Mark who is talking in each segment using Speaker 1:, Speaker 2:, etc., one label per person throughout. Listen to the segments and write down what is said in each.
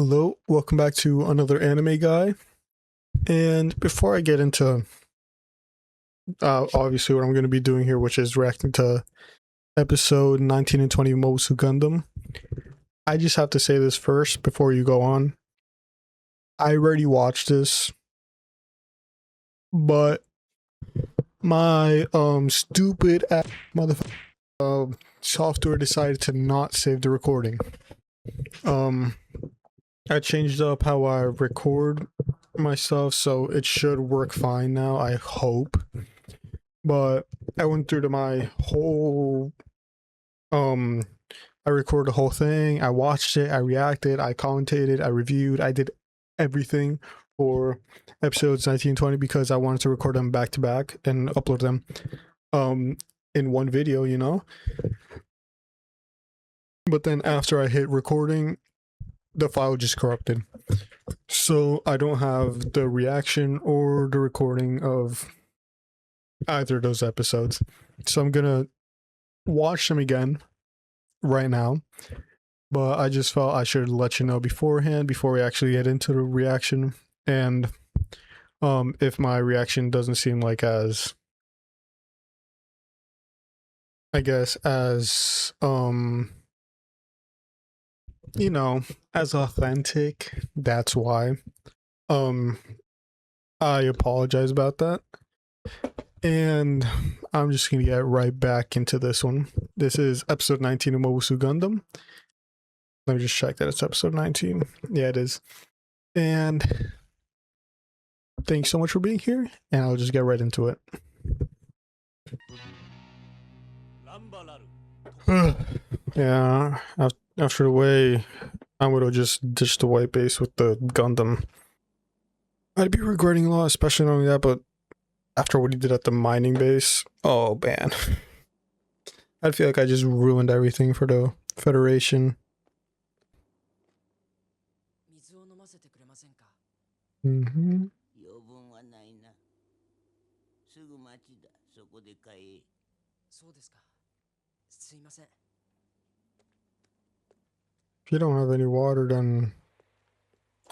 Speaker 1: Hello, welcome back to another anime guy. And before I get into obviously what I'm going to be doing here, which is reacting to episode 19 and 20 of Mobusu Gundam, I just have to say this first before you go on. I already watched this, but my stupid ass motherfucker software decided to not save the recording. I changed up how I record my stuff, so it should work fine now, I hope. But I went through to my whole I recorded the whole thing, I watched it, I reacted, I commentated, I reviewed, I did everything for episodes 19 and 20 because I wanted to record them back to back and upload them in one video, you know. But then after I hit recording, the file just corrupted, so I don't have the reaction or the recording of either of those episodes. So I'm gonna watch them again right now, but I just felt I should let you know beforehand before we actually get into the reaction. And if my reaction doesn't seem like as, I guess, as you know, as authentic, that's why. I apologize about that. And I'm just gonna get right back into this one. This is episode 19 of Mobusu Gundam. Let me just check that it's episode 19. Yeah, it is. And thanks so much for being here, and I'll just get right into it. Yeah, after the way Amuro just ditched the white base with the Gundam, I'd be regretting a lot, especially knowing that, but after what he did at the mining base, oh man. I feel like I just ruined everything for the Federation. Mm-hmm. If you don't have any water, then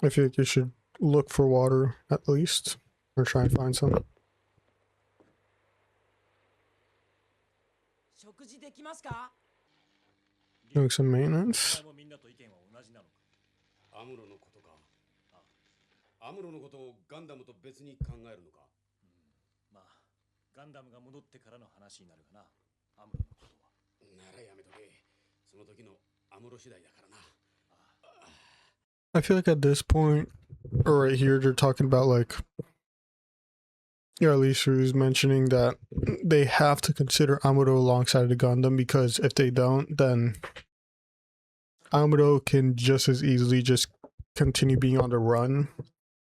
Speaker 1: I feel like you should look for water at least, or try and find some. Doing some maintenance. I feel like at this point, or right here, they're talking about like, or at least who's mentioning that they have to consider Amuro alongside the Gundam, because if they don't, then Amuro can just as easily just continue being on the run,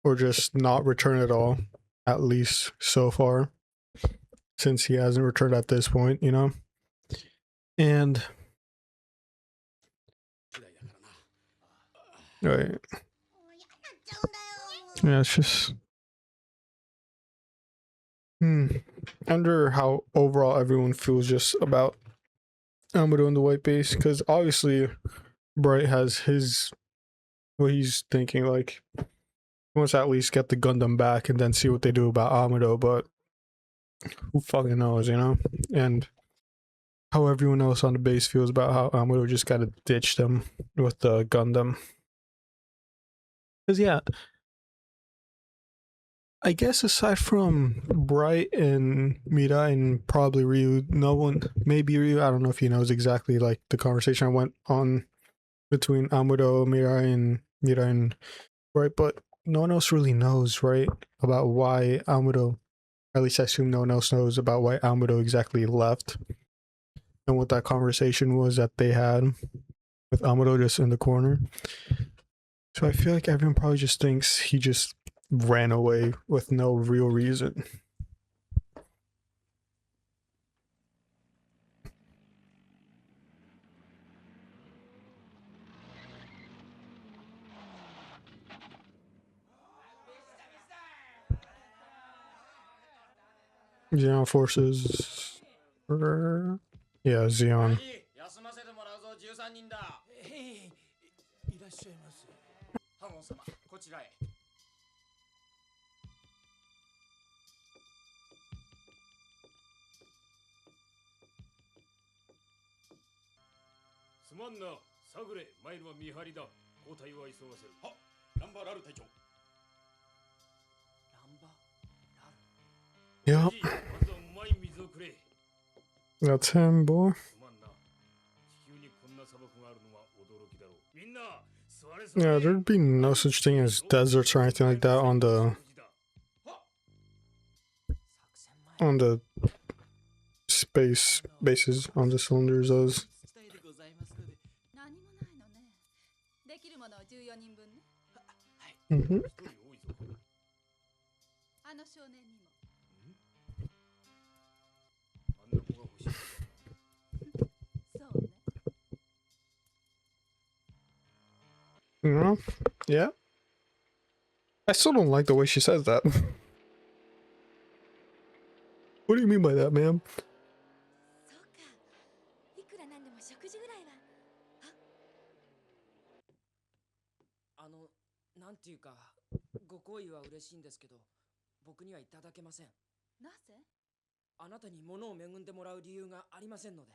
Speaker 1: or just not return at all, at least so far, since he hasn't returned at this point, you know? And right. Yeah, it's just I wonder how overall everyone feels just about Amuro in the white base, because obviously Bright has his, what he's thinking, like he wants to at least get the Gundam back and then see what they do about Amuro, but who fucking knows, you know? And how everyone else on the base feels about how Amuro just gotta ditch them with the Gundam. Because yeah, I guess aside from Bright and Mira and probably Ryu, no one, maybe Ryu, I don't know if he knows exactly like the conversation I went on between Amuro, Mira and Bright, but no one else really knows, right, about why Amuro, at least I assume no one else knows about why Amuro exactly left and what that conversation was that they had with Amuro just in the corner. So I feel like everyone probably just thinks he just ran away with no real reason. Xeon forces. Yeah, Xeon.
Speaker 2: すまんな、サグレ、マイルは見張りだ。交代は急がせる。は、ランバラル隊長。ランバ
Speaker 1: ラル。Yep.
Speaker 2: まずはうまい水をくれ。
Speaker 1: That's him, boy.
Speaker 2: すまんな。地球にこんな砂漠があるのは驚きだろう。みんな、座れ座れ。
Speaker 1: Yeah, there'd be no such thing as deserts or anything like that on the space bases, on the cylinders, those.
Speaker 3: 何もないのね。できるものを14人分ね。
Speaker 1: Mm-hmm.
Speaker 3: あの少年にも。
Speaker 2: あんな子が欲しい。
Speaker 3: そうね。
Speaker 1: You know? Yeah. I still don't like the way she says that. What do you mean by that, ma'am?
Speaker 3: そうか。いくらなんでも食事ぐらいは。
Speaker 4: なんていうか、ご好意は嬉しいんですけど、僕にはいただけません。
Speaker 3: なぜ？
Speaker 4: あなたに物を恵んでもらう理由がありませんので。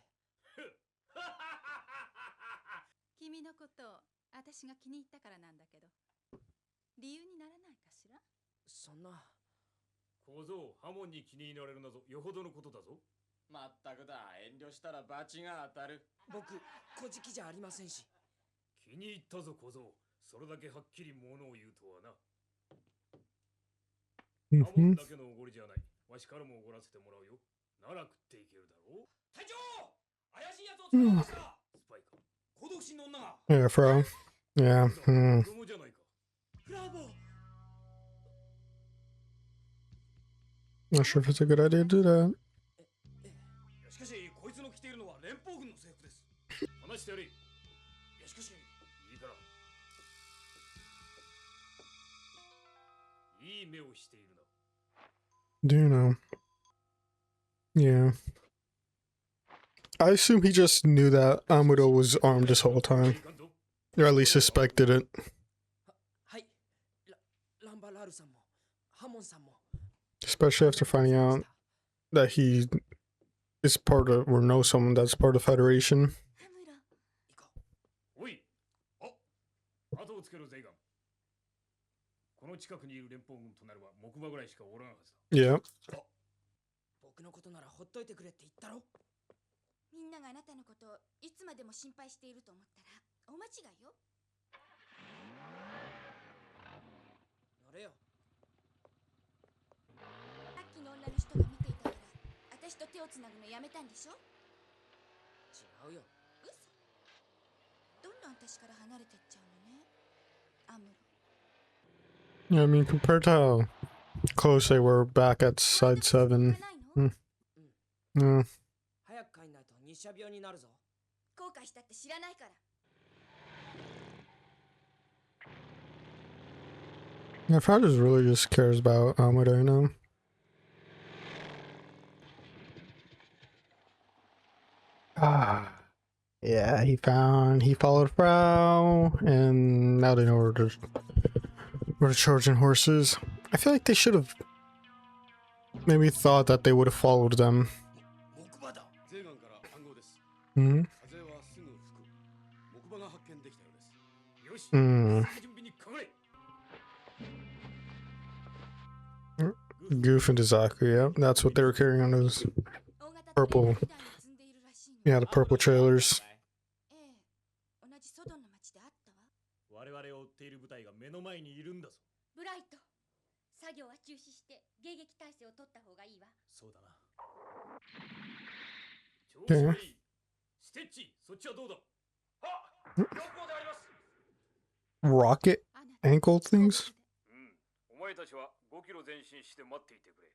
Speaker 3: 君のことを私が気に入ったからなんだけど、理由にならないかしら？
Speaker 4: そんな。
Speaker 2: 小僧、ハモンに気に入られるなぞ、よほどのことだぞ。
Speaker 5: まったくだ、遠慮したら罰が当たる。
Speaker 4: 僕、小じきじゃありませんし。
Speaker 2: 気に入ったぞ、小僧。それだけはっきり物を言うとはな。ハモンだけのおごりじゃない。わしからもおごらせてもらうよ。なら食っていけるだろう。
Speaker 5: 隊長、怪しいやつを捕まえました。
Speaker 2: スパイか。
Speaker 5: 孤独心の女が。
Speaker 1: Yeah, bro. Yeah.
Speaker 2: 子供じゃないか。
Speaker 5: ブラボー。
Speaker 1: Not sure if it's a good idea to do that.
Speaker 5: しかし、こいつの着ているのは連邦軍の制服です。
Speaker 2: 話してやれ。い
Speaker 5: しかし、
Speaker 2: いから。いい目をしているな。
Speaker 1: Do you know? Yeah. I assume he just knew that Amuro was armed this whole time. Or at least suspected it.
Speaker 4: はい。ランバラールさんも、ハモンさんも。
Speaker 1: Especially after finding out that he is part of, or knows someone that's part of Federation.
Speaker 2: おい、後をつけろ、ゼイガン。この近くにいる連邦軍となれば木馬ぐらいしかおらんはずだ。
Speaker 1: Yeah.
Speaker 4: 僕のことならほっといてくれって言ったろ。
Speaker 3: みんながあなたのことをいつまでも心配していると思ったら大間違いよ。
Speaker 4: 乗れよ。
Speaker 3: さっきの女の人が見ていたから私と手をつなぐのやめたんでしょ？
Speaker 4: 違うよ。
Speaker 3: 嘘？どんどん私から離れてっちゃうのね、アムロ。
Speaker 1: Yeah, I mean, compared to how close they were back at side 7. Yeah.
Speaker 4: 早く帰んないと日射病になるぞ。
Speaker 3: 後悔したって知らないから。
Speaker 1: Yeah, Fighters really just cares about Amuro, you know? Ah. Yeah, he followed Frau, and now they know where to charge in horses. I feel like they should have maybe thought that they would have followed them.
Speaker 5: 木馬だ。ゼーガンから暗号です。
Speaker 1: Hmm?
Speaker 5: 風はすぐ吹く。木馬が発見できたようです。
Speaker 2: よし、
Speaker 1: Hmm.
Speaker 2: 準備にかかれ。
Speaker 1: Goof and Zaku, yeah. That's what they were carrying on those purple. Yeah, the purple trailers.
Speaker 3: ええ、同じソドンの町であったわ。
Speaker 2: 我々を追っている部隊が目の前にいるんだぞ。
Speaker 3: ブライト、作業は中止して迎撃態勢を取った方がいいわ。
Speaker 2: そうだな。調子がいい。ステッチ、そっちはどうだ。
Speaker 5: はっ、良好であります。
Speaker 1: Rocket ankle things?
Speaker 2: お前たちは5キロ前進して待っていてくれ。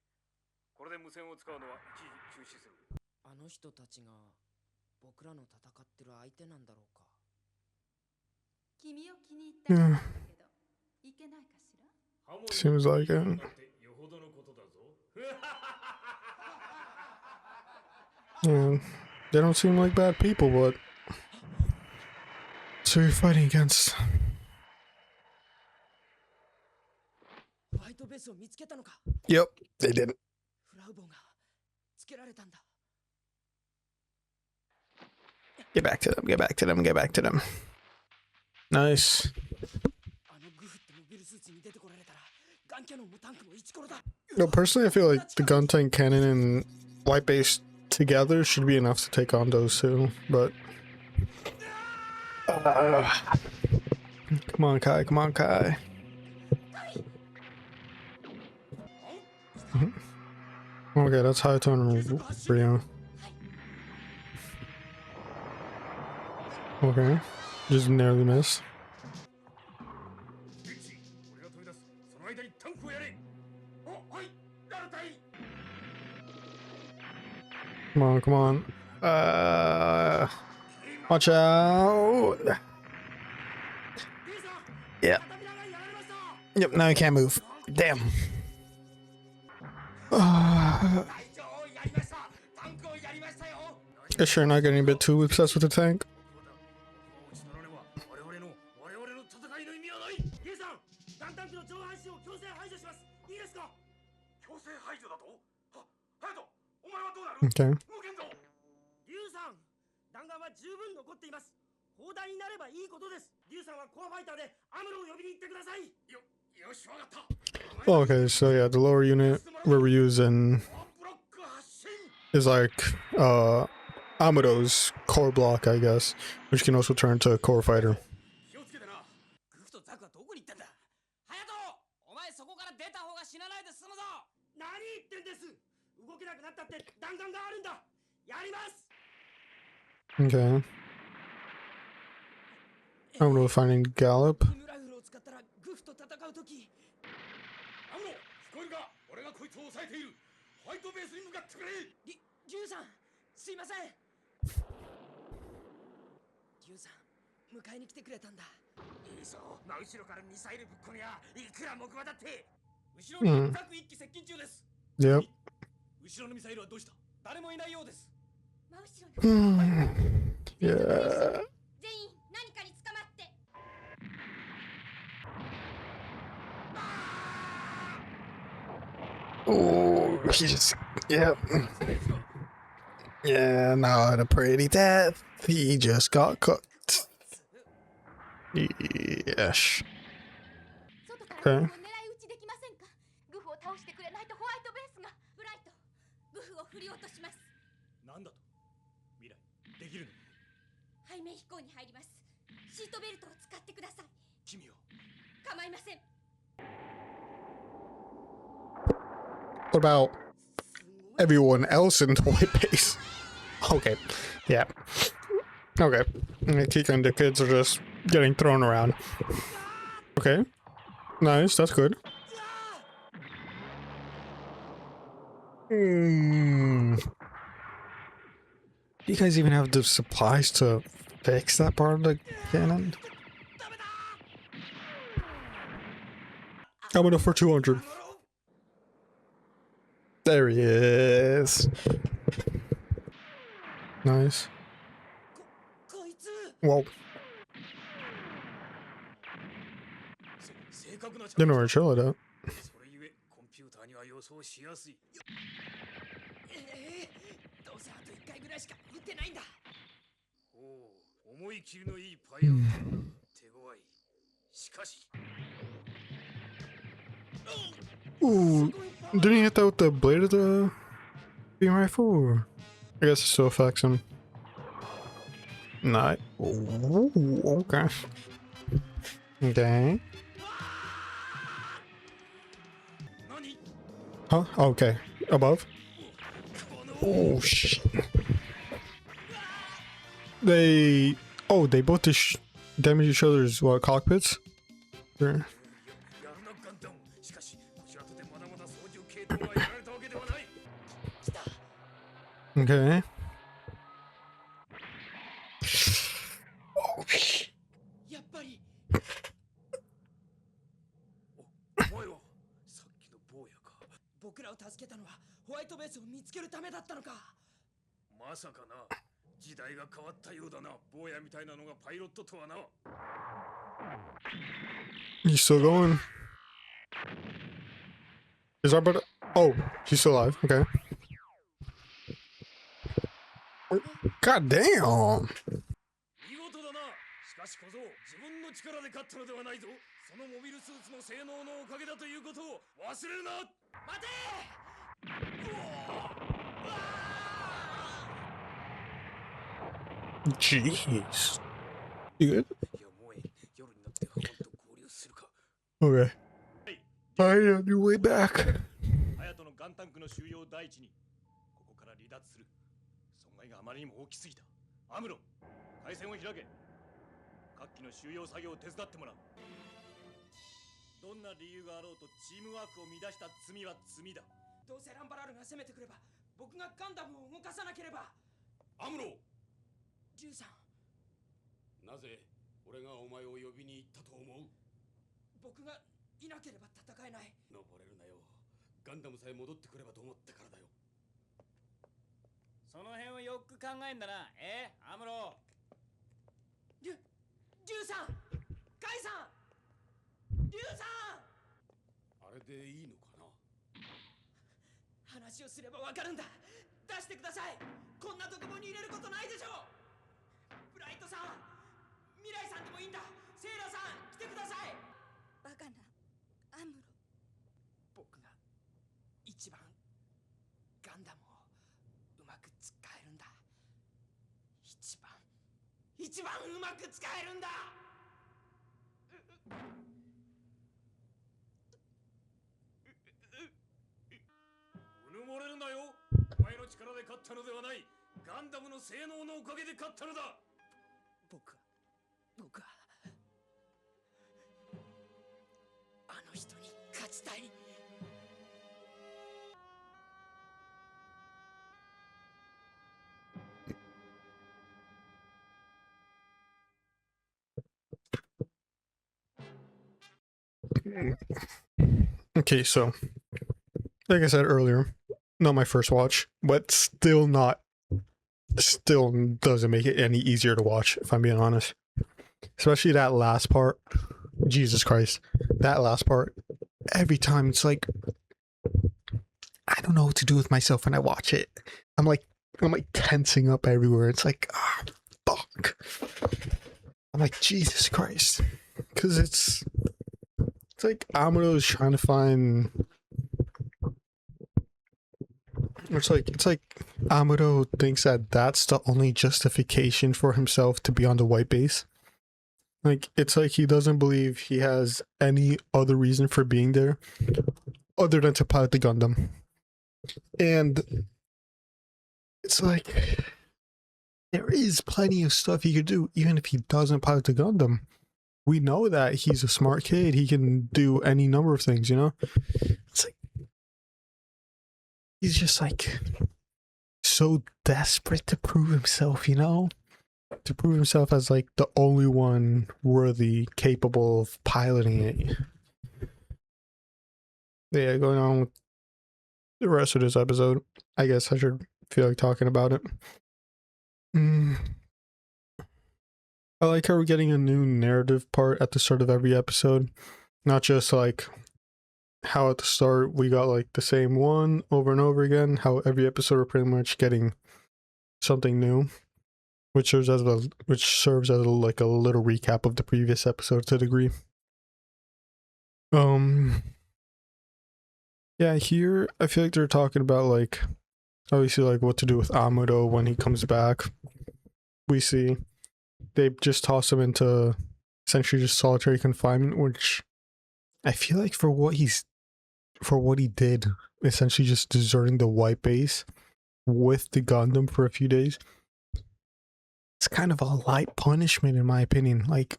Speaker 2: これで無線を使うのは一時中止する。
Speaker 4: あの人たちが僕らの戦ってる相手なんだろうか。
Speaker 3: 君を気に入ったからだけど、いけないかしら？
Speaker 1: Seems like it.
Speaker 2: よほどのことだぞ。
Speaker 1: Yeah, they don't seem like bad people, but so you're fighting against
Speaker 4: トベースを見つけたのか。
Speaker 1: Yep, they didn't.
Speaker 4: フラウボンがつけられたんだ。
Speaker 1: Get back to them, get back to them, get back to them. Nice.
Speaker 4: あのグフってモビルスーツに出てこられたらガンキャノンもタンクもイチコロだ。
Speaker 1: No, personally, I feel like the gun tank cannon and white base together should be enough to take on those two, but come on, Kai, come on, Kai. Mhm. Okay, that's high tone for you. Okay, just narrowly missed.
Speaker 2: スイッチ俺が飛び出すその間にタンクをやれ。おはいラルタイ。
Speaker 1: Come on, come on. Watch out.
Speaker 2: リーさん
Speaker 1: Yep.
Speaker 2: 片ミラがやられました。
Speaker 1: Yep, now you can't move. Damn.
Speaker 2: 隊長やりました。タンクをやりましたよ。
Speaker 1: Guess you're not getting a bit too obsessed with the tank.
Speaker 2: 打ち取られば我々の戦いの意味はない。リーさんガンタンクの上半身を強制排除します。いいですか。強制排除だと。は隼人お前はどうなる。
Speaker 1: Okay.
Speaker 2: 動けんぞ。
Speaker 4: リュウさん、弾丸は十分残っています。砲弾になればいいことです。リュウさんはコアファイターでアムロを呼びに行ってください。
Speaker 2: よしわかった。
Speaker 1: Okay, so yeah, the lower unit we're using
Speaker 2: ブロック発進。
Speaker 1: is like Amado's core block, I guess, which can also turn to a core fighter.
Speaker 2: 気をつけてな。
Speaker 4: グフとザクはどこに行ったんだ。ハヤト、お前そこから出た方が死なないで済むぞ。何言ってんです。動けなくなったって弾丸があるんだ。やります。
Speaker 1: Okay. I'm gonna finding Gallop.
Speaker 4: イムライフルを使ったらグフと戦うとき。
Speaker 2: アムロ聞こえるか。俺がこいつを抑えている。ホワイトベースに向かってくれ。
Speaker 4: リュウさん、すいません。リュウさん、迎えに来てくれたんだ。
Speaker 2: いいぞ。真後ろからミサイルぶっ込みゃいくら木馬だって。後ろにザク一機接近中です。
Speaker 1: Yep.
Speaker 2: 後ろのミサイルはどうした。誰もいないようです。
Speaker 3: 真後ろに
Speaker 1: Yeah.
Speaker 3: 全員何かに捕まって。
Speaker 1: Oh, he just, yeah. Yeah, not a pretty death. He just got cooked. Yes.
Speaker 3: 外からグフを狙い撃ちできませんか。グフを倒してくれないとホワイトベースが。ブライト、グフを振り落とします。
Speaker 2: なんだと。未来できるの。
Speaker 3: 背面飛行に入ります。シートベルトを使ってください。
Speaker 2: 君を。
Speaker 3: 構いません。
Speaker 1: What about everyone else in the white base? Okay. Yeah. Okay. Kika and the kids are just getting thrown around. Okay. Nice. That's good. Do you guys even have the supplies to fix that part of the cannon? I'm gonna for 200. There he is. Nice.
Speaker 4: こいつ。
Speaker 1: Whoa.
Speaker 2: 正確な
Speaker 1: Didn't know where to chill it at.
Speaker 2: それゆえコンピューターには予想しやすい。
Speaker 4: どうせあと1回ぐらいしか撃ってないんだ。
Speaker 2: おお、思い切りのいいパイロット。手強い。しかし。
Speaker 1: Ooh. Didn't he hit that with the blade of the beam rifle? Or? I guess it still affects him. Nah. Ooh, okay. Okay.
Speaker 2: 何。
Speaker 1: Huh? Okay. Above?
Speaker 2: この。
Speaker 1: Oh, shit. They... Oh, they both damage each other's, what, cockpits? Sure.
Speaker 2: やるなガンダム。しかしこちらとてまだまだ操縦系統がやられたわけではない。
Speaker 1: Okay. Oh,
Speaker 4: やっぱり。
Speaker 2: お前はさっきの坊やか。
Speaker 4: 僕らを助けたのはホワイトベースを見つけるためだったのか。
Speaker 2: まさかな。時代が変わったようだな。坊やみたいなのがパイロットとはな。
Speaker 1: You still going? Is our brother? Oh, he's still alive. Okay. God damn.
Speaker 5: 見事だな。しかし小僧、自分の力で勝ったのではないぞ。そのモビルスーツの性能のおかげだということを忘れるな。
Speaker 4: 待て。
Speaker 1: Jeez. You good?
Speaker 5: いやもういい。夜になってハモンと合流するか。
Speaker 1: Okay. Alright, on your way back.
Speaker 5: ハヤトのガンタンクの収容第一にここから離脱する。損害があまりにも大きすぎた。アムロン、回線を開け。各機の収容作業を手伝ってもらう。どんな理由があろうとチームワークを乱した罪は罪だ。
Speaker 4: どうせランバラールが攻めてくれば僕がガンダムを動かさなければ。
Speaker 5: アムロ、
Speaker 4: ジュウさん、
Speaker 5: なぜ俺がお前を呼びに行ったと思う？
Speaker 4: 僕がいなければ戦えない。
Speaker 5: 登れるなよ。ガンダムさえ戻ってくればと思ったからだよ。
Speaker 4: その辺をよく考えんだな。アムロ。ジュウさん、カイさん、リュウさん。
Speaker 5: あれでいいのかな？
Speaker 4: 話をすればわかるんだ。出してください。こんなところに入れることないでしょ。ブライトさん、未来さんでもいいんだ。セイラさん、来てください。
Speaker 3: バカなアムロ。
Speaker 4: 僕が一番ガンダムをうまく使えるんだ。一番うまく使えるんだ。
Speaker 5: うぬもれるなよ。お前の力で勝ったのではない。ガンダムの性能のおかげで勝ったのだ。
Speaker 4: 僕はあの人に勝ちたい。
Speaker 1: Okay, so like I said earlier, not my first watch, but still doesn't make it any easier to watch, if I'm being honest. Especially that last part. Jesus Christ. That last part. Every time it's like I don't know what to do with myself when I watch it. I'm like tensing up everywhere. It's like, fuck. I'm like, Jesus Christ. Cause it's like Amuro is trying to find. It's like Amuro thinks that that's the only justification for himself to be on the white base. Like, it's like he doesn't believe he has any other reason for being there other than to pilot the Gundam. And it's like there is plenty of stuff he could do even if he doesn't pilot the Gundam. We know that he's a smart kid. He can do any number of things, you know? It's like he's just like so desperate to prove himself, you know? To prove himself as like the only one worthy, capable of piloting it. Yeah, going on with the rest of this episode. I guess I should feel like talking about it. I like how we're getting a new narrative part at the start of every episode. Not just like how at the start we got like the same one over and over again. How every episode we're pretty much getting something new, which serves as like a little recap of the previous episode to a degree. Yeah, here I feel like they're talking about like obviously like what to do with Amuro when he comes back. We see they just toss him into essentially just solitary confinement, which I feel like for what he did, essentially just deserting the white base with the Gundam for a few days, it's kind of a light punishment in my opinion. Like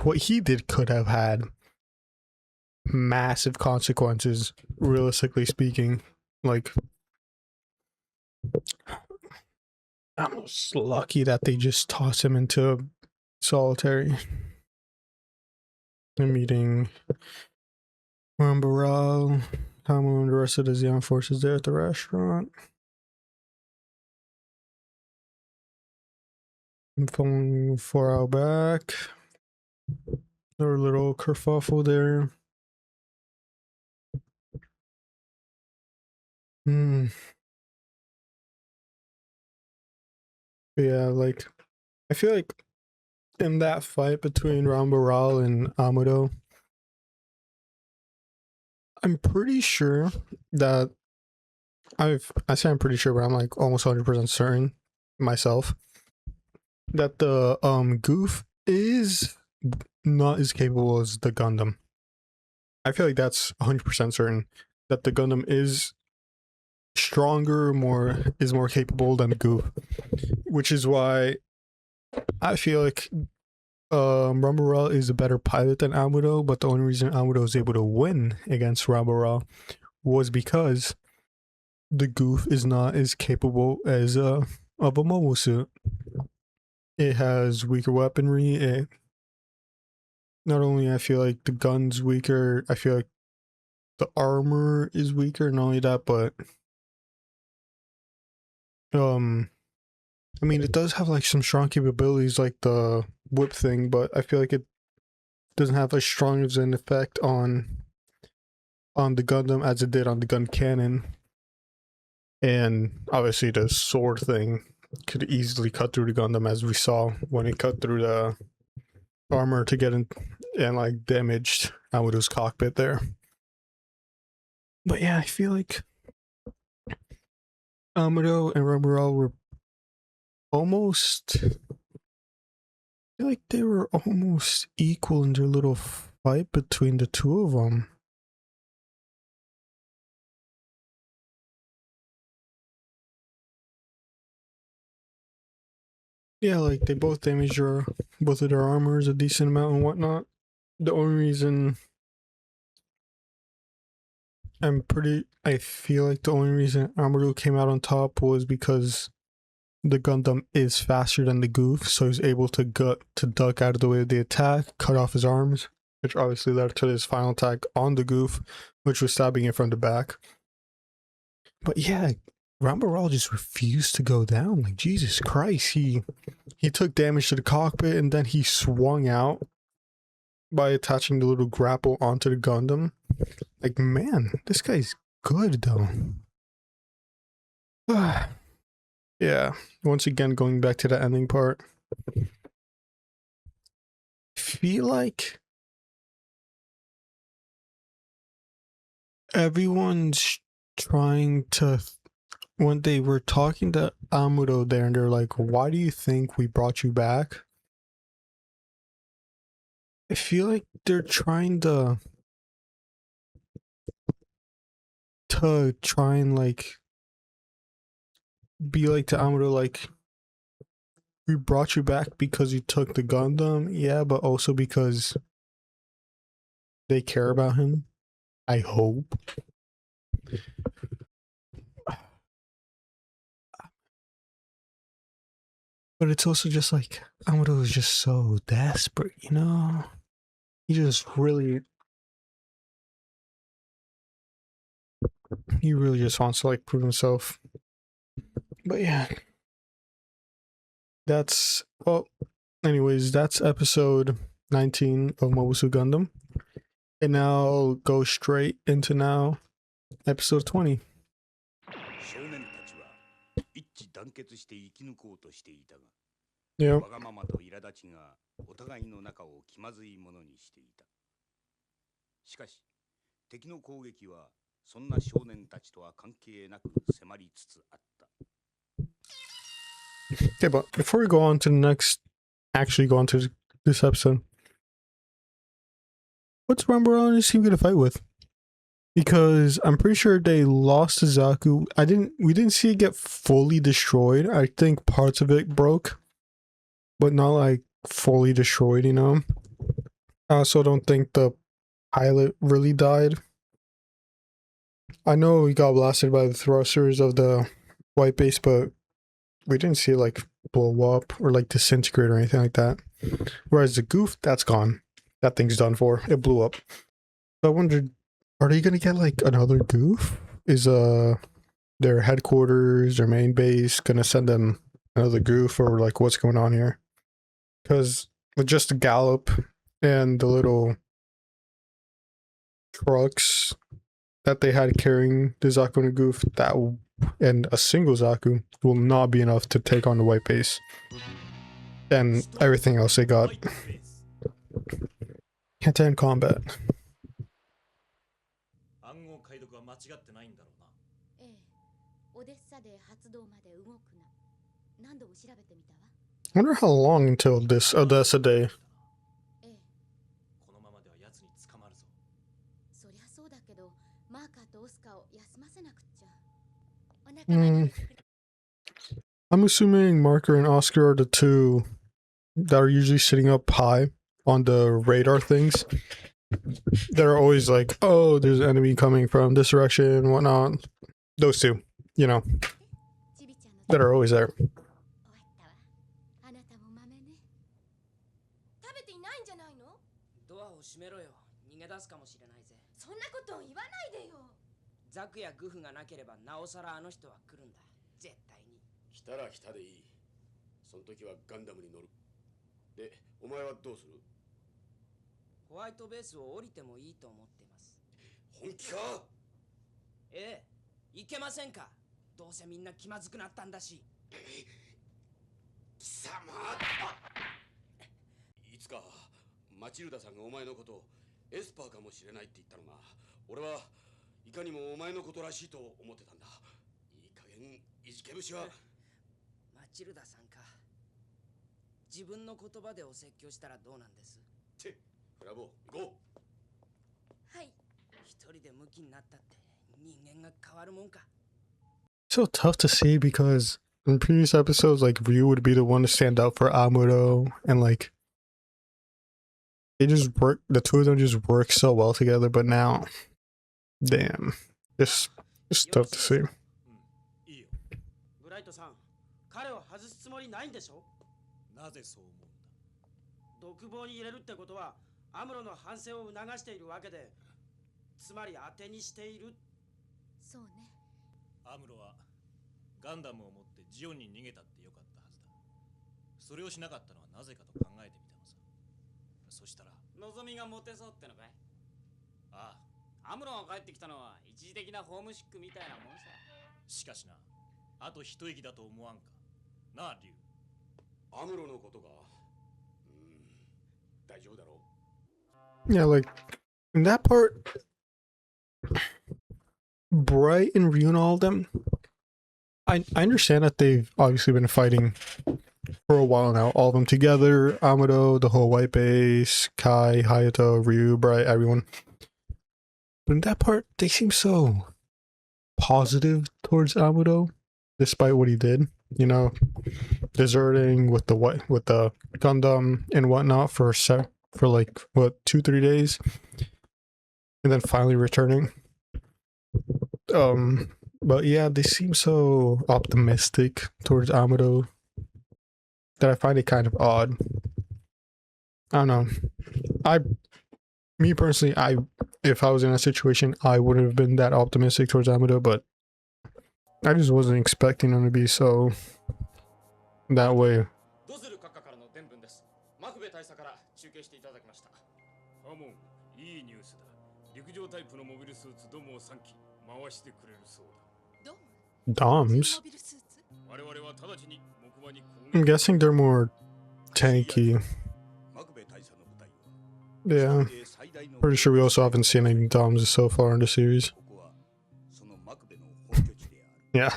Speaker 1: what he did could have had massive consequences, realistically speaking. Like I'm just lucky that they just toss him into solitary. They're meeting Rambaral, Tamu, and the rest of the Zeon forces there at the restaurant. I'm following 4 hours back. There were a little kerfuffle there. Hmm. Yeah, like I feel like in that fight between Rambaral and Amuro, I'm pretty sure that I say I'm pretty sure, but I'm like almost 100% certain myself that the Goof is not as capable as the Gundam. I feel like that's 100% certain that the Gundam is stronger, more capable than Goof, which is why I feel like Rambaral is a better pilot than Amuro, but the only reason Amuro was able to win against Rambaral was because the Goof is not as capable as of a mobile suit. It has weaker weaponry. Not only I feel like the gun's weaker, I feel like the armor is weaker. Not only that, but I mean, it does have like some strong capabilities, like the whip thing, but I feel like it doesn't have as strong of an effect on the Gundam as it did on the gun cannon. And obviously, the sword thing could easily cut through the Gundam, as we saw when it cut through the armor to get in and like damaged Amuro's cockpit there. But yeah, I feel like Amuro and Rambaral were almost. I feel like they were almost equal in their little fight between the two of them. Yeah, like they both damaged both of their armors a decent amount and whatnot. The only reason I feel like the only reason Amuro came out on top was because the Gundam is faster than the Goof, so he's able to duck out of the way of the attack, cut off his arms, which obviously led to his final attack on the Goof, which was stabbing it from the back. But yeah, Rambaral just refused to go down. Like Jesus Christ, he took damage to the cockpit and then he swung out by attaching the little grapple onto the Gundam. Like, man, this guy's good though. Yeah, once again, going back to the ending part, I feel like everyone's trying to, when they were talking to Amuro there, and they're like, why do you think we brought you back? I feel like they're trying to try and like be like to Amuro, like, we brought you back because you took the Gundam, yeah, but also because they care about him. I hope. But it's also just like Amuro is just so desperate, you know? He just really just wants to like prove himself. But yeah. That's anyways, that's episode 19 of Mobile Suit Gundam. And now I'll go straight into now episode 20.
Speaker 2: 少年たちは一致団結して生き抜こうとしていたが、
Speaker 1: Yeah.
Speaker 2: わがままと苛立ちがお互いの仲を気まずいものにしていた。しかし、敵の攻撃はそんな少年たちとは関係なく迫りつつあった。
Speaker 1: Okay, but before we go on to the next, actually go on to this episode, what's Rambaral and his team gonna fight with? Because I'm pretty sure they lost to Zaku. We didn't see it get fully destroyed. I think parts of it broke, but not like fully destroyed, you know? I also don't think the pilot really died. I know he got blasted by the thrusters of the white base, but we didn't see it like blow up or like disintegrate or anything like that. Whereas the Goof, that's gone. That thing's done for. It blew up. So I wondered, are they gonna get like another Goof? Is their headquarters, their main base, gonna send them another Goof, or like what's going on here? Because with just the Gallop and the little trucks, that they had carrying the Zaku and the Goof, and a single Zaku will not be enough to take on the white base and everything else they got. Hand-to-hand combat.
Speaker 5: 暗号解読は間違ってないんだろうな。
Speaker 3: ええ、オデッサで発動まで動くな。何度も調べてみたわ。
Speaker 1: I wonder how long until this Odessa day.
Speaker 3: ええ、
Speaker 5: このままでは奴に捕まるぞ。
Speaker 3: そりゃそうだけど、マーカーとオスカを休ませなくっちゃ。お仲間に
Speaker 1: I'm assuming Marker and Oscar are the two that are usually sitting up high on the radar things. They're always like, oh, there's an enemy coming from this direction, whatnot. Those two, you know,
Speaker 3: ちびちゃんの
Speaker 1: that are always there.
Speaker 3: 終わったわ。あなたも豆ね。食べていないんじゃないの？
Speaker 6: ドアを閉めろよ。逃げ出すかもしれないぜ。
Speaker 3: そんなことを言わないでよ。
Speaker 6: ザクやグフがなければなおさらあの人は来るんだ。絶対に。
Speaker 7: 来たら来たでいい。その時はガンダムに乗る。で、お前はどうする？
Speaker 6: ホワイトベースを降りてもいいと思ってます。
Speaker 7: 本気か？
Speaker 6: ええ、いけませんか。どうせみんな気まずくなったんだし。
Speaker 7: 貴様！いつかマチルダさんがお前のことをエスパーかもしれないって言ったのが、俺はいかにもお前のことらしいと思ってたんだ。いい加減いじけ節は。
Speaker 6: マチルダさんか。自分の言葉でお説教したらどうなんです？
Speaker 7: て、ブラボー、行こ
Speaker 3: う。はい。
Speaker 6: 一人でムキになったって人間が変わるもんか。
Speaker 1: So tough to see because in previous episodes, like Ryu would be the one to stand up for Amuro, and like they just work. The two of them just work so well together. But now, damn, it's tough to see.
Speaker 5: いいよ。
Speaker 4: ブライトさん、彼を外すつもりないんでしょ？
Speaker 5: なぜそう思うんだ？
Speaker 4: 独房に入れるってことはアムロの反省を促しているわけで、つまり当てにしている。
Speaker 3: そうね。
Speaker 5: アムロはガンダムを持ってジオンに逃げたってよかったはずだ。それをしなかったのはなぜかと考えてみたのさ。そしたら
Speaker 4: 望みがモテそうってのかい？
Speaker 5: あ
Speaker 4: アムロが帰ってきたのは一時的なホームシックみたいなもんさ。
Speaker 5: しかしな、あと一息だと思わんかなあ、リュウ。
Speaker 7: う。アムロのことが、大丈夫だろ
Speaker 1: う。Yeah, like in that part, Bright and Ryu and all of them. I understand that they've obviously been fighting for a while now, all of them together, Amado, the whole white base, Kai, Hayato, Ryu, Bright, everyone. But in that part, they seem so positive towards Amado, despite what he did. You know, deserting with the Gundam and whatnot for like what 2-3 days, and then finally returning. But yeah, they seem so optimistic towards Amado that I find it kind of odd. I don't know. Me personally, if I was in a situation, I wouldn't have been that optimistic towards Amado, but I just wasn't expecting him to be so that way.
Speaker 5: ドズル閣下からの伝聞です。マクベ大佐から中継していただきました。ハモン、いいニュースだ。陸上タイプのモビルスーツどもを3機回してくれるそうだ。
Speaker 1: Doms? I'm guessing they're more tanky. Yeah. Pretty sure we also haven't seen any Doms so far in the series. Yeah.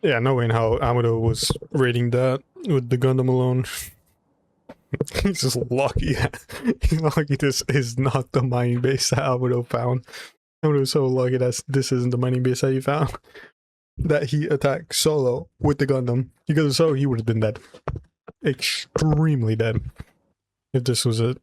Speaker 1: Yeah, knowing how Amado was raiding that with the Gundam alone. He's just lucky. He's lucky this is not the mining base that Amado found. Amado was so lucky that this isn't the mining base that he found. That he attacked solo with the Gundam. Because so he would have been dead. Extremely dead. If this was it.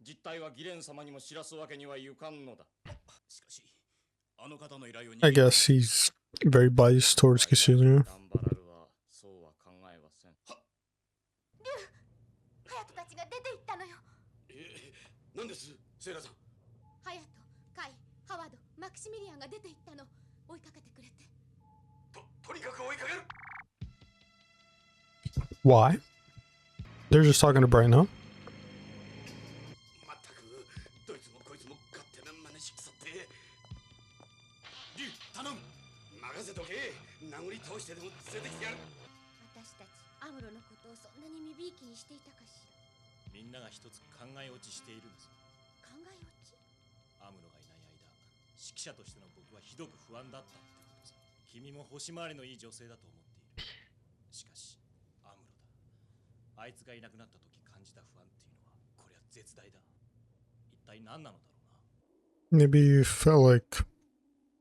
Speaker 5: 実態はギレン様にも知らすわけにはいかんのだ。しかし、あの方の依頼を
Speaker 1: I guess he's very biased towards Kishinu.
Speaker 5: そうは考えません。
Speaker 3: リュウ、ハヤトたちが出て行ったのよ。
Speaker 7: なんです、セイラさん。
Speaker 3: ハヤト、カイ、ハワード、マクシミリアンが出て行ったの。追いかけてくれて。
Speaker 7: とにかく追いかける。
Speaker 1: Why? They're just talking to Bright now.
Speaker 7: まったくどいつもこいつも勝手な真似しくさって。リュウ頼む。任せとけ。殴り倒してでも連れてきてやる。
Speaker 3: 私たちアムロのことをそんなに身びいきにしていたかしら。
Speaker 5: みんなが一つ考え落ちしているんです。
Speaker 3: 考え落ち。
Speaker 5: アムロがいない間、指揮者としての僕はひどく不安だったってことさ。君も星回りのいい女性だと思っている。しかしアムロだ。あいつがいなくなった時感じた不安っていうのはこれは絶大だ。一体何なのだろうな。
Speaker 1: Maybe you felt like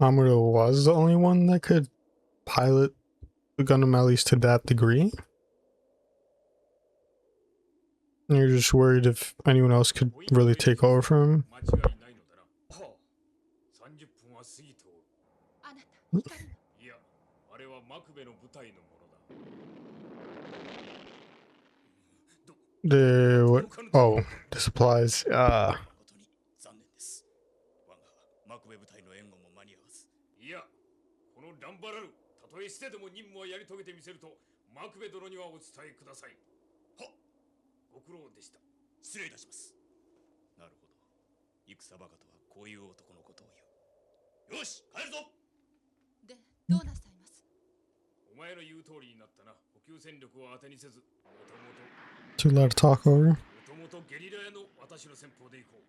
Speaker 1: Amuro was the only one that could pilot the Gundam at least to that degree. And you're just worried if anyone else could really take over from him.
Speaker 5: 間違いないのだな。はあ、30分は過ぎておる。
Speaker 3: あなた光の。
Speaker 5: いや、あれはマクベの部隊のものだ。
Speaker 1: The what? Oh, the supplies.
Speaker 5: 誠に残念です。我がマクベ部隊の援護も間に合わず。いや、このランバラル、たとえしてでも任務をやり遂げてみせると、マクベ殿にはお伝えください。はっ、ご苦労でした。失礼いたします。なるほど。戦バカとはこういう男のことを言う。よし、帰るぞ。
Speaker 3: で、どうなさいます？
Speaker 5: お前の言う通りになったな。補給戦力を当てにせず、もともと
Speaker 1: too loud to talk over.
Speaker 5: もともとゲリラ屋の私の戦法でいこう。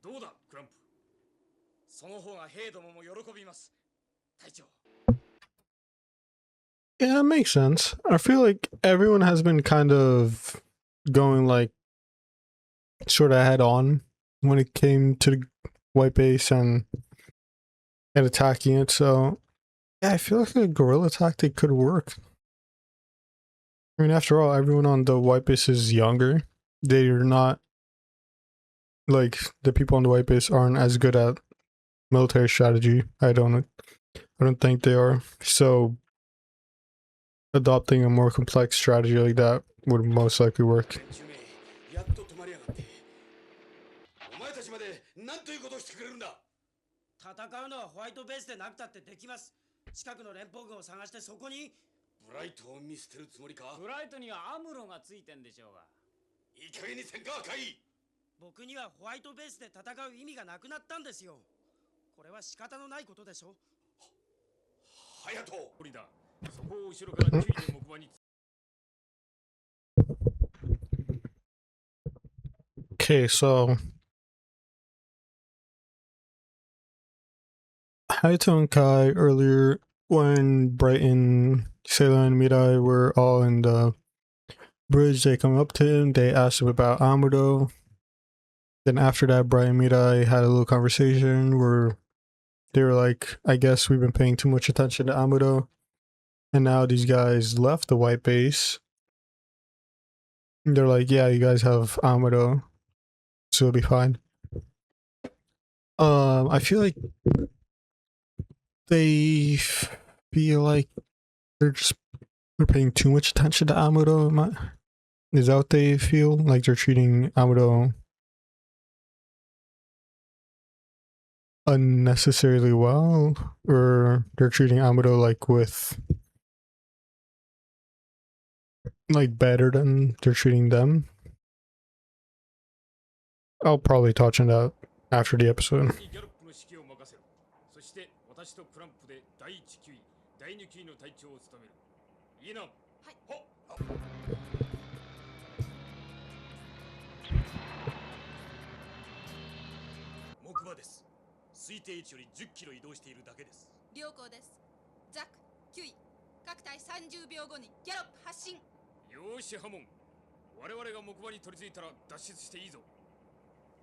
Speaker 5: どうだ、クランプ。
Speaker 6: その方が兵どもも喜びます。隊長。
Speaker 1: Yeah, that makes sense. I feel like everyone has been kind of going like sort of head on when it came to the white base and attacking it. So yeah, I feel like a guerrilla tactic could work. I mean, after all, everyone on the white base is younger. They're not like the people on the white base aren't as good at military strategy. I don't think they are. So adopting a more complex strategy like that would most likely work.
Speaker 7: やっと止まりやがって。お前たちまで何ということをしてくれるんだ。
Speaker 6: 戦うのはホワイトベースでなくたってできます。近くの連邦軍を探してそこに。
Speaker 7: ブライトを見捨てるつもりか。
Speaker 4: ブライトにはアムロがついてんでしょうが。
Speaker 7: いい加減にせんか、カイ。
Speaker 6: 僕にはホワイトベースで戦う意味がなくなったんですよ。これは仕方のないことでしょ。
Speaker 7: ハヤト。
Speaker 5: 無理だ。そこを後ろから注意で木馬に。
Speaker 1: Okay, so Hayato and Kai earlier when Brighton, Sailor, and Mirai were all in the bridge, they come up to him, they asked him about Amuro. Then after that, Bright and Mirai had a little conversation where they were like, I guess we've been paying too much attention to Amuro. And now these guys left the white base. They're like, yeah, you guys have Amuro, so it'll be fine. I feel like they feel like they're paying too much attention to Amuro. Is that what they feel? Like they're treating Amuro unnecessarily well, or they're treating Amuro like better than they're treating them? I'll probably touch on that after the episode.
Speaker 5: そして私とクランプで第1級位、第2級位の隊長を務める。いいな。はい。木馬です。推定位置より10キロ移動しているだけです。
Speaker 3: 良好です。ザク、キュイ、各隊30秒後にギャロップ発進。
Speaker 5: よーし、ハモン。我々が木馬に取り付いたら脱出していいぞ。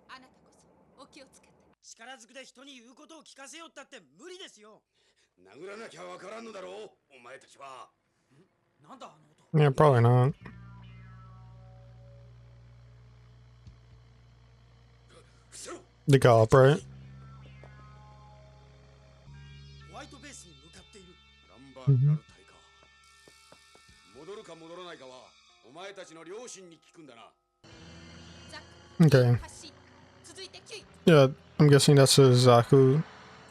Speaker 3: あなたこそお気をつけて。
Speaker 6: 力ずくで人に言うことを聞かせようったって無理ですよ。
Speaker 7: 殴らなきゃわからんのだろう、お前たちは。
Speaker 6: なんだあの音。
Speaker 1: Yeah, probably not.
Speaker 7: 伏せろ。
Speaker 1: They got up, right?
Speaker 6: ホワイトベースに向かっている。
Speaker 7: ランバーグラル隊か。戻るか戻らないかはお前たちの両親に聞くんだな。
Speaker 3: ザク、
Speaker 1: Okay.
Speaker 3: 発進。続いてキュイ。
Speaker 1: Yeah, I'm guessing that's the Zaku,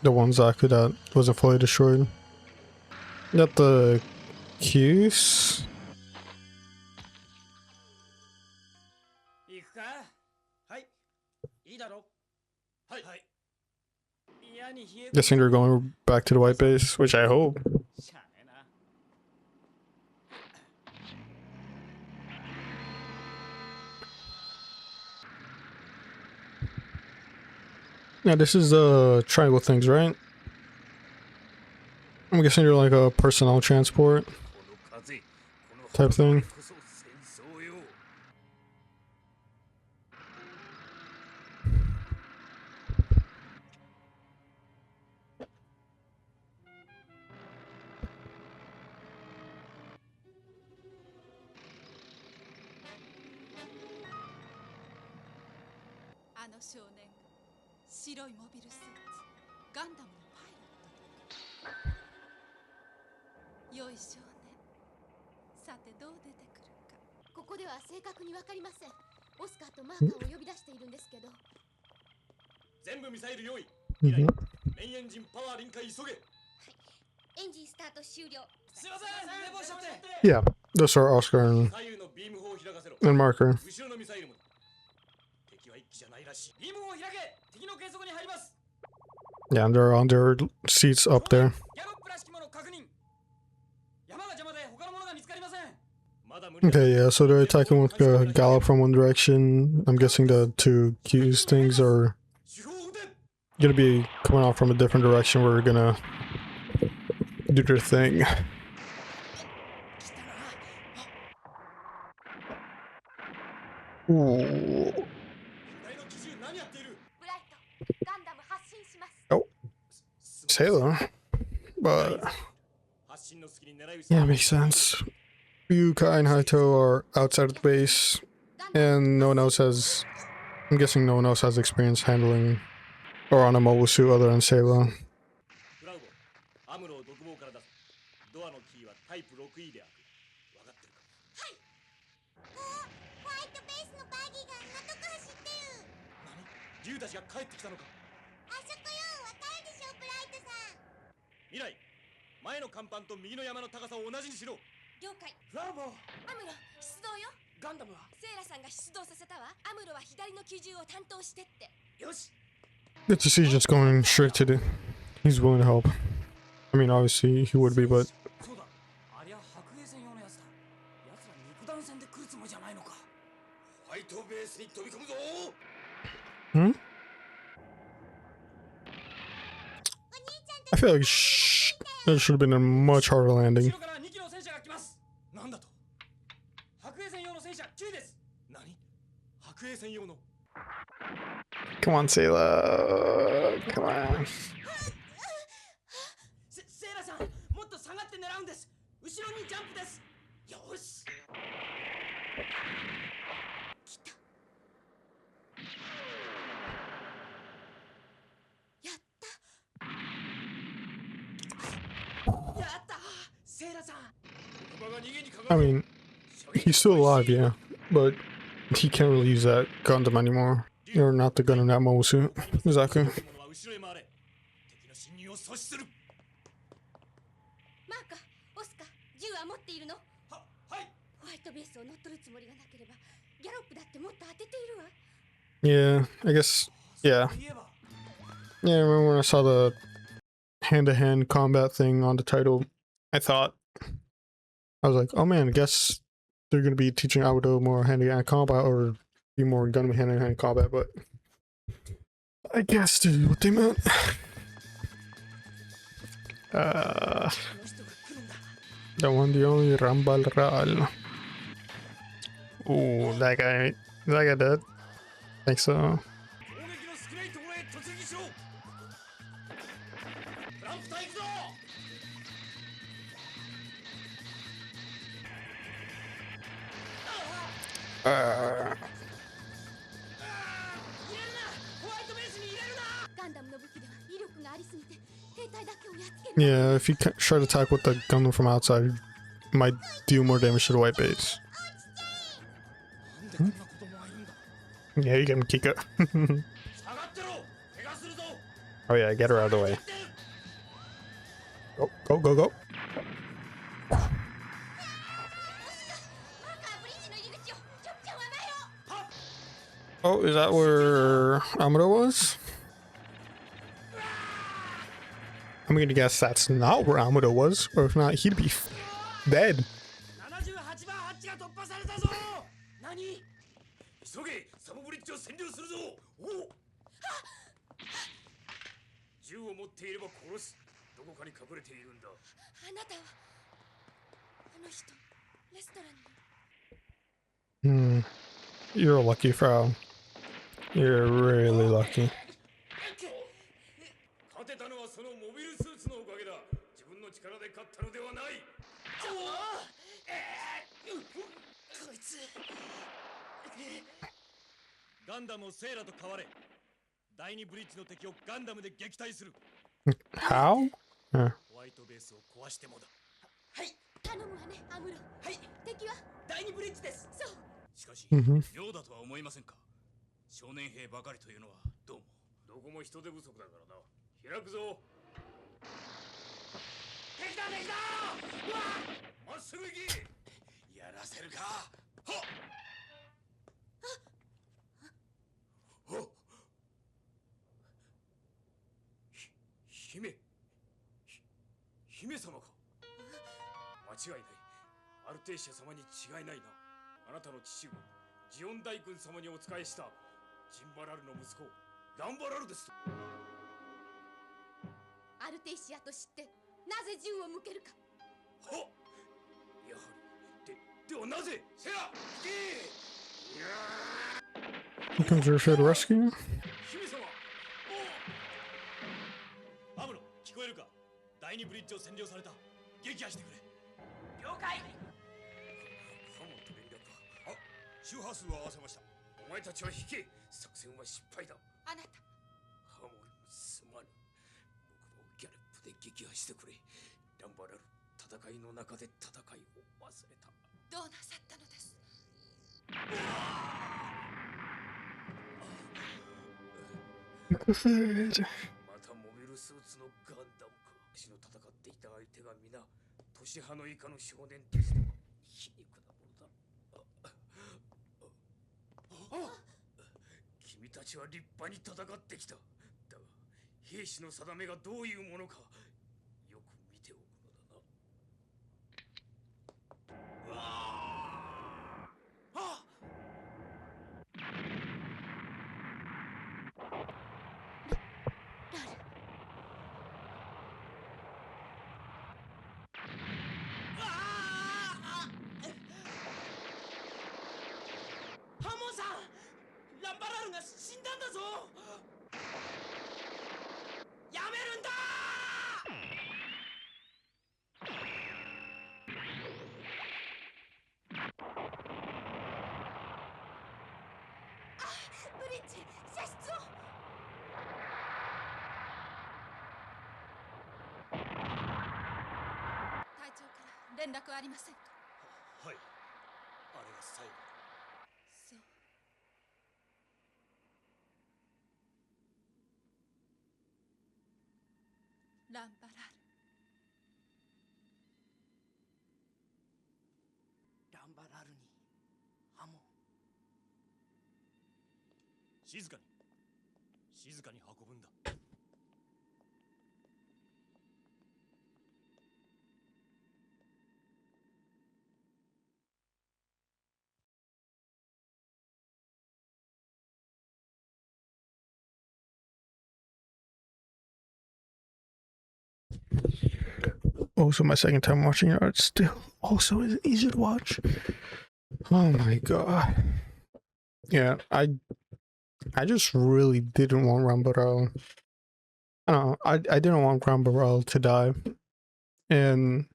Speaker 1: the one Zaku that wasn't fully destroyed. Got the Cuse. Guessing they're going back to the white base, which I hope.
Speaker 4: しゃあねえな。
Speaker 1: Yeah, this is triangle things, right? I'm guessing they're like a personnel transport
Speaker 2: この風この
Speaker 1: type thing.
Speaker 2: こそ戦争よ。
Speaker 3: あの少年が白いモビルスーツガンダムのパイロット良い少年さてどう出てくるかここでは正確にわかりませんオスカーとマーカーを呼び出しているんですけど
Speaker 5: 全部ミサイル用意。
Speaker 1: Mhm.
Speaker 5: メインエンジンパワー臨界急げ。
Speaker 3: エンジンスタート終了
Speaker 4: すいません、寝坊しちゃって。
Speaker 1: Yeah, those are Oscar
Speaker 5: 左右のビーム砲を開かせろ。
Speaker 1: and Marker.
Speaker 5: 後ろのミサイルも。敵は一機じゃないらしい。
Speaker 4: ビームを開け。敵の計測に入ります。
Speaker 1: Yeah, and they're on their seats up there.
Speaker 4: ギャロップらしきもの確認。山が邪魔で他のものが見つかりません。
Speaker 5: まだ無理だ。
Speaker 1: Okay, yeah, so they're attacking with Gallop from one direction. I'm guessing the two Q's things are
Speaker 5: 手法を撃て。
Speaker 1: gonna be coming off from a different direction. We're gonna do their thing.
Speaker 6: 来たな。
Speaker 1: Ooh.
Speaker 5: 左の機銃何やっている。
Speaker 3: ブライトガンダム発進します
Speaker 1: Sailor. But
Speaker 5: 発進の隙に狙い撃ち。
Speaker 1: yeah, makes sense. Ryuka and Haito are outside of the base, and no one else has. I'm guessing no one else has experience handling or on a mobile suit other than Sailor.
Speaker 5: フラウボ、アムロを独房から出す。ドアのキーはタイプ 6E で開く。分かってるか。
Speaker 3: ホワイトベースのバギーが今どこ走ってる
Speaker 5: 何？竜たちが帰ってきたのか。
Speaker 3: あそこよわかるでしょブライトさん
Speaker 5: 未来、前の甲板と右の山の高さを同じにしろ。
Speaker 3: 了解
Speaker 6: フラボー。
Speaker 3: アムロ出動よ
Speaker 6: ガンダムは。
Speaker 3: セイラさんが出動させたわアムロは左の機銃を担当してって
Speaker 6: よし。
Speaker 1: It's just he's just going straight to the. He's willing to help. I mean, obviously he would be, but
Speaker 4: そうだ。ありゃ白兵戦用のやつだ。奴ら肉弾戦で来るつもりじゃないのか。
Speaker 7: ホワイトベースに飛び込むぞ。
Speaker 1: I feel like there should have been a much harder
Speaker 4: 後
Speaker 1: landing.
Speaker 4: ろから2機の戦車が来ます。
Speaker 5: なんだと。
Speaker 4: 白兵戦用の戦車9です。
Speaker 5: 何？白兵戦用の。
Speaker 1: Come on, Sailor. Come on.
Speaker 6: セイラさんもっと下がって狙うんです。後ろにジャンプです。よし。
Speaker 3: やった
Speaker 6: やったセイラさん。
Speaker 1: I mean, he's still alive, yeah, but he can't really use that Gundam anymore. Or not the Gundam, that mobile suit. Exactly.
Speaker 5: 後ろへ回れ。敵の侵入を阻止する。
Speaker 3: マーカオスカ銃は持っているの
Speaker 5: は、はい。
Speaker 3: ホワイトベースを乗っ取るつもりがなければギャロップだってもっと当てているわ
Speaker 1: Yeah, I guess. Yeah.
Speaker 4: 言えば
Speaker 1: Yeah, I remember when I saw the hand-to-hand combat thing on the title, I thought, I was like, oh man, I guess they're going to be teaching Abudo more hand-to-hand combat or be more Gundam hand-to-hand combat, but I guess this is what they meant.
Speaker 6: この人が来るんだ。
Speaker 1: The one, the only Rambal Ral. Ooh, that guy dead? Think so.
Speaker 5: 攻撃の少ないところへ突撃しろ。トランプ隊行くぞ。
Speaker 1: Uh,
Speaker 6: 入れるな。ホワイトベースに入れるな。
Speaker 3: ガンダムの武器では威力がありすぎて兵隊だけをやっつける
Speaker 1: yeah, if you try to attack with the Gundam from outside, it might do more damage to the white base.
Speaker 5: なんでこんなこともあるんだ。
Speaker 1: Yeah, you get him, Kika.
Speaker 5: 下がってろ。怪我するぞ。
Speaker 1: Oh yeah, get her out of the way. Go, go, go, go.
Speaker 3: マーカーブリッジの入り口をちょっちゃわないよ
Speaker 1: Oh, is that where Amuro was? I'm gonna guess that's not where Amuro was, or if not, he'd be dead.
Speaker 4: 78番ハッチが突破されたぞ。何？
Speaker 5: 急げ、サボブリッジを占領するぞ。おう。銃を持っていれば殺す。どこかに隠れているんだ。
Speaker 3: あなたはあの人レストランに。
Speaker 1: You're a lucky Frau. You're really lucky.
Speaker 5: 勝てたのはそのモビルスーツのおかげだ。自分の力で勝ったのではない。
Speaker 6: こいつ
Speaker 5: ガンダムをセーラと変われ。第二ブリッジの敵をガンダムで撃退する。
Speaker 1: How?
Speaker 5: ホワイトベースを壊してもだ。
Speaker 6: はい。
Speaker 3: 頼むわねアムロ。
Speaker 6: はい。
Speaker 3: 敵は
Speaker 6: 第二ブリッジです。
Speaker 3: そう。
Speaker 5: しかし、
Speaker 1: Mhm.
Speaker 5: 妙だとは思いませんか。少年兵ばかりというのはどうも。どこも人手不足だからな。開くぞ。
Speaker 4: 敵だ敵だ。
Speaker 5: まっすぐ行け。やらせるか。はっ。はっ。姫様か。間違いない。アルテーシア様に違いないな。あなたの父上ジオン大君様にお仕えしたジンバラルの息子ランバラルですと。
Speaker 3: アルテイシアと知ってなぜ銃を向けるか。
Speaker 5: はっ。やはりではなぜ。セラ引け。
Speaker 1: Here comes your share to rescue you.
Speaker 5: 姫様。おアムロ、聞こえるか。第二ブリッジを占領された。撃破してくれ。
Speaker 6: 了解。
Speaker 5: ハモンと連絡か。あ、周波数を合わせました。お前たちは引け。作戦は失敗だ。
Speaker 3: あなた
Speaker 5: ハモン、すまぬ。僕をギャレップで撃破してくれ。ランバラル、戦いの中で戦いを忘れた。
Speaker 3: どうなさったのです。
Speaker 5: またモビルスーツのガンダムか。私の戦っていた相手が皆年派の以下の少年として皮肉なものだ。君たちは立派に戦ってきた。だが兵士の定めがどういうものかよく見ておくのだな。
Speaker 6: ハモンさん、ランバラルが死んだんだぞ。やめるんだ。
Speaker 3: ブリッジ射出を。隊長から連絡ありませんか。
Speaker 5: はい、あれが最後。
Speaker 3: そう。ランバラル。
Speaker 6: ランバラルにハモン。
Speaker 5: 静かに静かに運ぶんだ。
Speaker 1: Also, my second time watching it, it's still also isn't easy to watch. Oh my god. Yeah, I just really didn't want Rambarel. I don't know. I didn't want Rambarel to die, and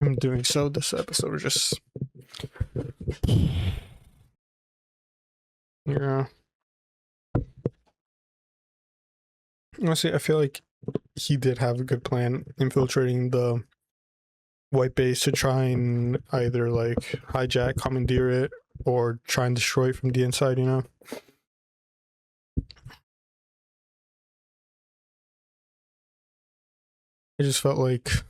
Speaker 1: I'm doing so. This episode was just yeah. Honestly, I feel like he did have a good plan infiltrating the white base to try and either like hijack, commandeer it, or try and destroy it from the inside, you know? I just felt like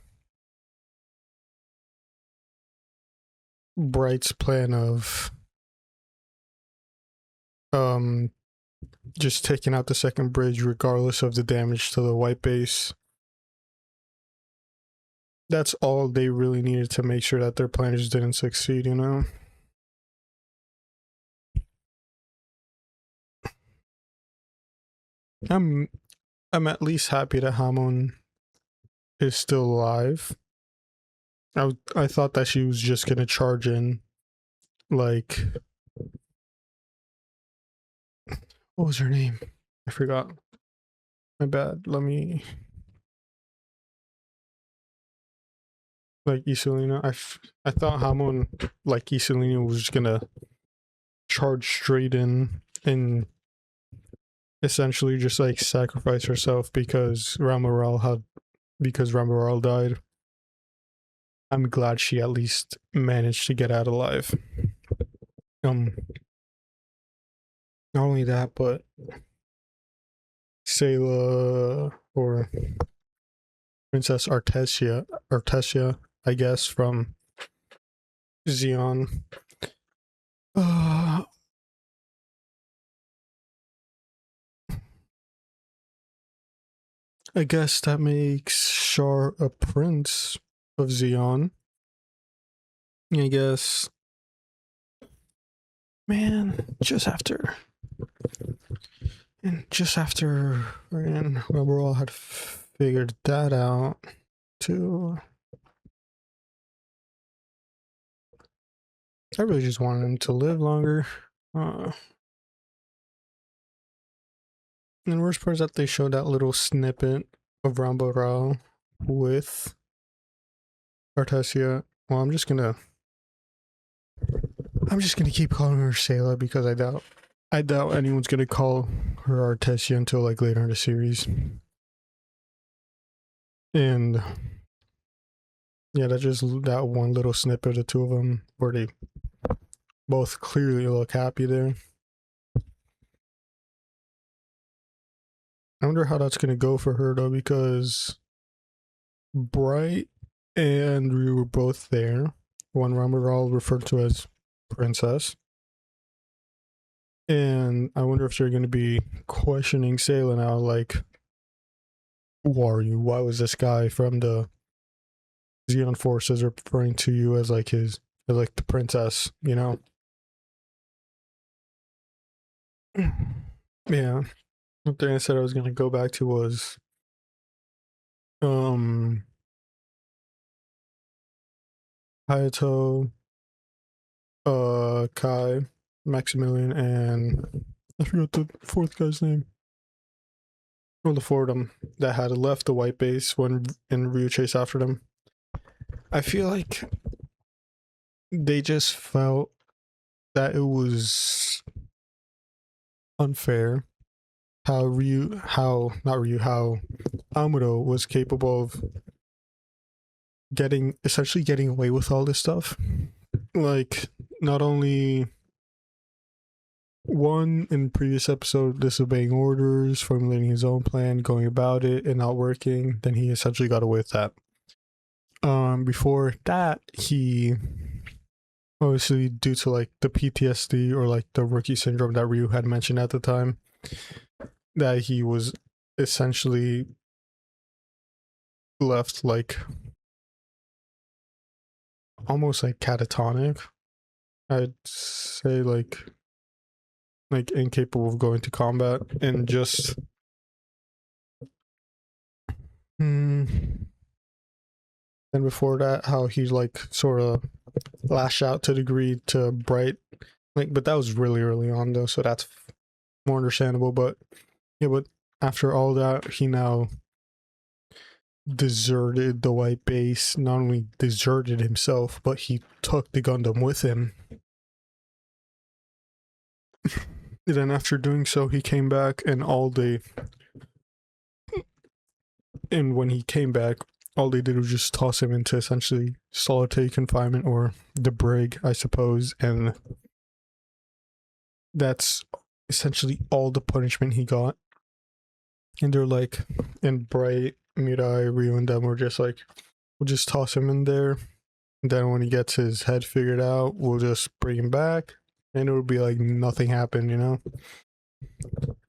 Speaker 1: Bright's plan of just taking out the second bridge regardless of the damage to the white base. That's all they really needed to make sure that their planners didn't succeed, you know? I'm at least happy that Hamon is still alive. I thought that she was just gonna charge in, like, what was her name? I forgot. My bad. Let me, like, Isolina. I thought Hamon, like Isolina, was just gonna charge straight in and essentially just like sacrifice herself because Ramaral died. I'm glad she at least managed to get out alive. Not only that, but Sayla or Princess Artesia, I guess, from Xeon. I guess that makes Char a prince of Xeon. I guess. Man, just after Rubberall had figured that out too. I really just wanted him to live longer. And the worst part is that they showed that little snippet of Rubberall with Artesia. Well, I'm just gonna keep calling her Sayla because I doubt anyone's gonna call her Artesia until like later in the series. And yeah, that's just that one little snippet of the two of them where they both clearly look happy there. I wonder how that's gonna go for her though, because Bright and Ryu were both there when Ramaral referred to as Princess. And I wonder if they're going to be questioning Sayla now, like, who are you? Why was this guy from the Xeon Forces referring to you as like as like the princess, you know? Yeah. The thing I said I was going to go back to was Hayato, Kai, Maximilian, and I forgot the fourth guy's name. Well, the four of them that had left the white base when Ryu chased after them. I feel like they just felt that it was unfair how Amuro was capable of essentially getting away with all this stuff. Like, not only one in previous episode disobeying orders, formulating his own plan, going about it and not working, then he essentially got away with that. Before that, he obviously, due to like the PTSD or like the rookie syndrome that Ryu had mentioned at the time, that he was essentially left like almost like catatonic. I'd say like incapable of going to combat and just and before that, how he like sort of lashed out to the degree to Bright, like, but that was really early on though, so that's more understandable. But yeah, but after all that, he now deserted the white base. Not only deserted himself, but he took the Gundam with him. And then after doing so, he came back, and when he came back, all they did was just toss him into essentially solitary confinement, or the brig, I suppose, and that's essentially all the punishment he got. And they're like, and Bright, Mirai, Ryu, and them were just like, we'll just toss him in there, and then when he gets his head figured out, we'll just bring him back, and it would be like nothing happened, you know?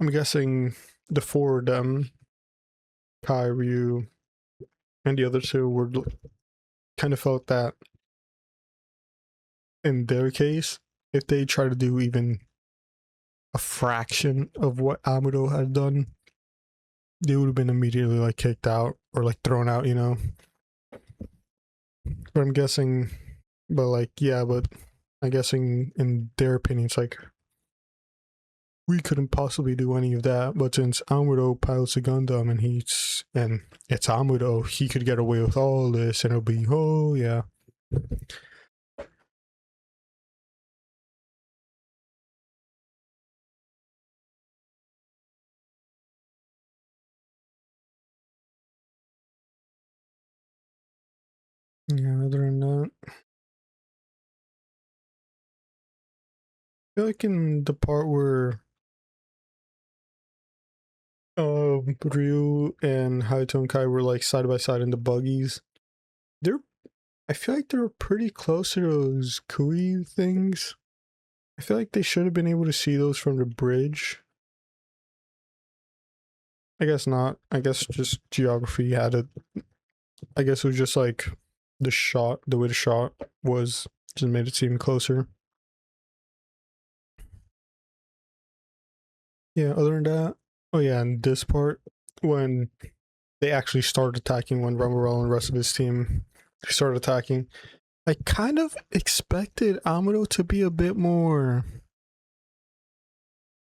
Speaker 1: I'm guessing the four of them, Kai, Ryu, and the other two were kind of felt that in their case, if they try to do even a fraction of what Amuro had done, they would have been immediately like kicked out or like thrown out, you know. But I'm guessing, but like, yeah, but I'm guessing in their opinions, like, we couldn't possibly do any of that. But since Amuro pilots a Gundam and it's Amuro, he could get away with all this, and it'll be, oh yeah. Yeah, other than that, I feel like in the part where Ryu and Hayato and Kai were like side by side in the buggies, I feel like they're pretty close to those Kui things. I feel like they should have been able to see those from the bridge. I guess not. I guess just geography had it. I guess it was just like the way the shot was, just made it seem closer. Yeah, other than that, oh yeah, and this part, when they actually started attacking, when Rumble and the rest of his team started attacking, I kind of expected Amuro to be a bit more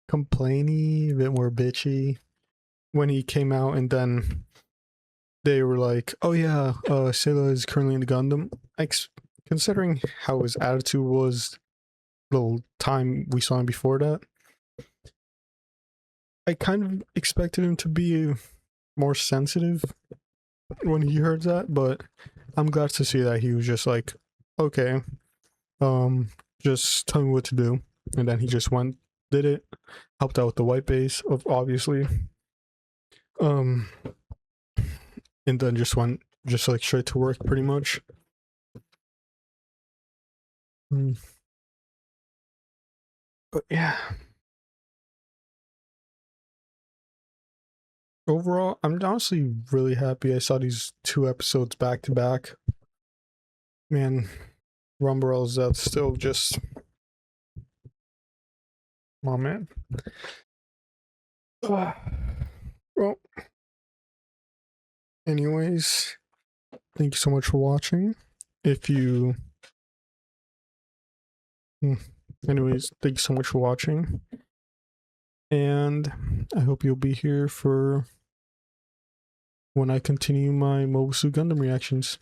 Speaker 1: complainy, a bit more bitchy when he came out, and then they were like, "Oh yeah, Sela is currently in the Gundam." Considering how his attitude was the little time we saw him before that, I kind of expected him to be more sensitive when he heard that, but I'm glad to see that he was just like, "Okay, just tell me what to do," and then he just went, did it, helped out with the white base, of obviously, and then just went just like straight to work, pretty much. But yeah, overall, I'm honestly really happy I saw these 2 episodes back to back. Man, Rumble, that's still just, oh man. Well, anyways, thank you so much for watching. If you, anyways, thank you so much for watching, and I hope you'll be here for when I continue my Mobile Suit Gundam reactions.